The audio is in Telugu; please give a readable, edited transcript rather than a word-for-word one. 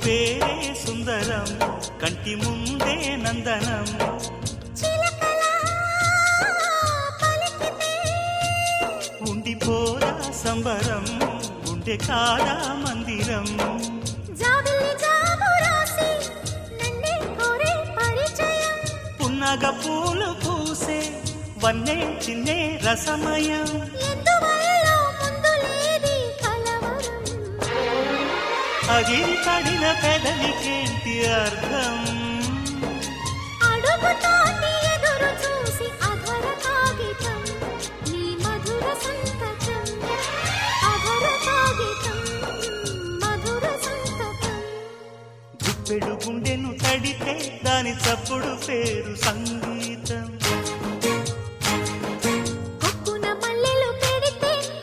పేరే సుందరం కంటి ముందే నందనం ఉండిపోరా సంబరం ఉండే కాదా మందిరం పున్నగ పూలు పూసే వన్నే చిన్నే రసమయం అగిరి పడిన పెదవికేంటి అర్థం గుప్పెడు గుండెను తడితే దాని చప్పుడు పేరు సంగ